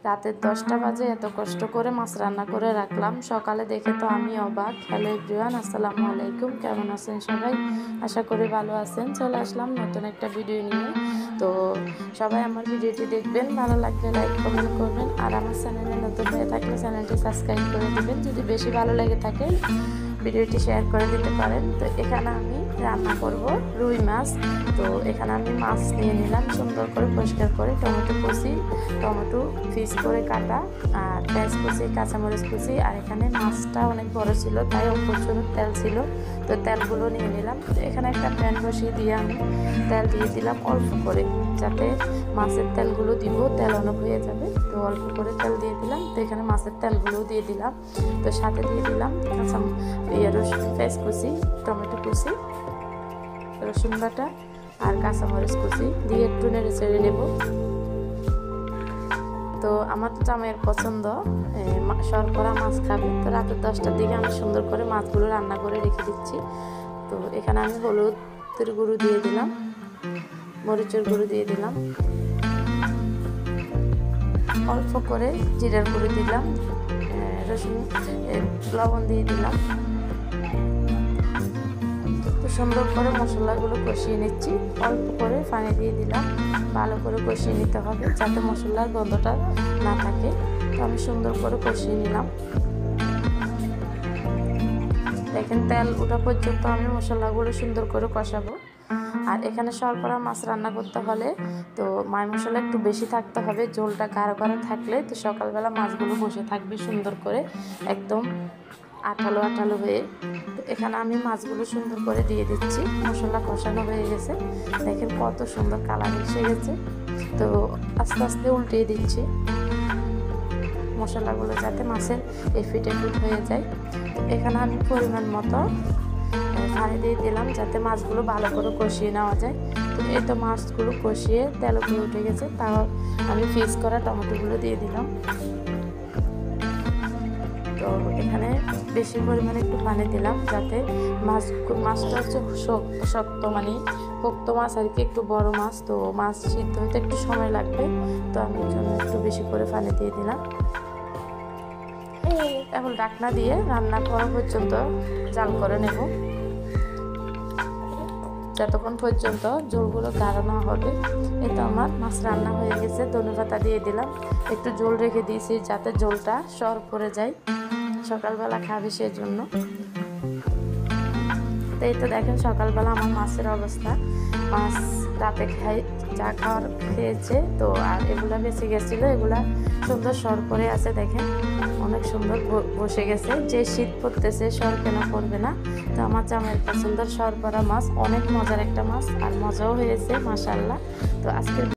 রাতের 10টা বাজে এত কষ্ট করে মাছ রান্না করে রাখলাম। সকালে দেখে তো আমি অবাক। হ্যালো এভরিওয়ান, আসসালামু আলাইকুম। কেমন আছেন সবাই? আশা করি ভালো আছেন। চলে আসলাম নতুন একটা ভিডিও নিয়ে। তো সবাই আমার ভিডিওটি দেখবেন, ভালো লাগলে লাইক কমেন্ট করবেন, আর আমার চ্যানেলে নতুন হয়ে থাকলে চ্যানেলটি সাবস্ক্রাইব করে দেবেন। যদি বেশি ভালো লেগে থাকে ভিডিওটি শেয়ার করে দিতে পারেন। তো এখানে আমি রান্না করব রুই মাছ। তো এখানে আমি মাছ নিয়ে নিলাম সুন্দর করে পরিষ্কার করে, টমেটো কুচি, টমেটো পিস করে কাটা, আর পেঁয়াজ কুচি, কাঁচামরিচ কুচি। আর এখানে মাছটা অনেক বড় ছিল তাই প্রচুর তেল ছিল, তো তেলগুলো নিয়ে নিলাম। তো এখানে একটা প্যান বসিয়ে দিয়ে আমি তেল দিয়ে দিলাম অল্প করে, যাতে মাছের তেলগুলো দিব তেল অনেক হয়ে যাবে। তো অল্প করে তেল দিয়ে দিলাম। তো এখানে মাছের তেলগুলোও দিয়ে দিলাম। তো সাথে দিয়ে দিলাম রসুন, পেঁয়াজ কুচি, টমেটো কুচি, রসুন বাটা আর কাঁচামরিচ কুচি দিয়ে একটু নেড়ে চেড়ে নেব। তো আমার তো জামাইয়ের পছন্দ শর্করা মাছ খাবে। তো রাতের 10টার দিকে আমি সুন্দর করে মাছগুলো রান্না করে রেখে দিচ্ছি। তো এখানে আমি হলুদের গুঁড়ো দিয়ে দিলাম, মরিচের গুঁড়ো দিয়ে দিলাম, অল্প করে জিরার গুঁড়ো দিলাম, রসুন লবণ দিয়ে দিলাম। সুন্দর করে মশলাগুলো কষিয়ে নিচ্ছি, অল্প করে পানি দিয়ে দিলাম। ভালো করে কষিয়ে নিতে হবে যাতে মশলার গন্ধটা না থাকে। তো আমি সুন্দর করে কষিয়ে নিলাম। দেখেন তেল ওঠা পর্যন্ত আমি মশলাগুলো সুন্দর করে কষাবো। আর এখানে শর্করা মাছ রান্না করতে হলে তো মাছ মশলা একটু বেশি থাকতে হবে, ঝোলটা গাঢ় গাঢ় থাকলে তো সকালবেলা মাছগুলো বসে থাকবে সুন্দর করে, একদম আঠালো আঠালো হয়ে। তো এখানে আমি মাছগুলো সুন্দর করে দিয়ে দিচ্ছি। মশলা কষানো হয়ে গেছে, দেখেন কত সুন্দর কালার এসে গেছে। তো আস্তে আস্তে উল্টিয়ে দিচ্ছি মশলাগুলো যাতে মাছের এফিট হয়ে যায়। তো এখানে আমি পরিমাণ মতো পানি দিয়ে দিলাম যাতে মাছগুলো ভালো করে কষিয়ে নেওয়া যায়। তো এই তো মাছগুলো কষিয়ে তেলগুলো উঠে গেছে, তাও আমি ফ্রিজ করা টমেটোগুলো দিয়ে দিলাম। তো এখানে বেশি পরিমাণে একটু পানি দিলাম যাতে মাছটা হচ্ছে শক্ত, মানে পোক্ত মাছ আর কি, একটু বড় মাছ, তো মাছ সিদ্ধ হতে একটু সময় লাগবে। তো আমি জন্য একটু বেশি করে পানি দিয়ে দিলাম। এখন ঢাকনা দিয়ে রান্না করা পর্যন্ত জাল করে নেব, যতক্ষণ পর্যন্ত ঝোলগুলো গাঢ় না হবে। এই তো আমার মাছ রান্না হয়ে গেছে। ধনেপাতা দিয়ে দিলাম, একটু ঝোল রেখে দিয়েছি যাতে ঝোলটা সর পড়ে যায়, সকালবেলা খাবে সেই জন্য। তো এই তো দেখেন সকালবেলা আমার মাছের অবস্থা। মাছ রাতে যা খাওয়ার খেয়েছে, তো আর এগুলা বেঁচে গেছিলো, এগুলা সুন্দর সর পরে আছে, দেখেন অনেক সুন্দর বসে গেছে। যে শীত পড়তেছে সর কেন পড়বে না। তো আমার জামাইয়ের পছন্দের সর পড়া মাছ, অনেক মজার একটা মাছ, আর মজাও হয়েছে মাশাআল্লাহ। তো আজকের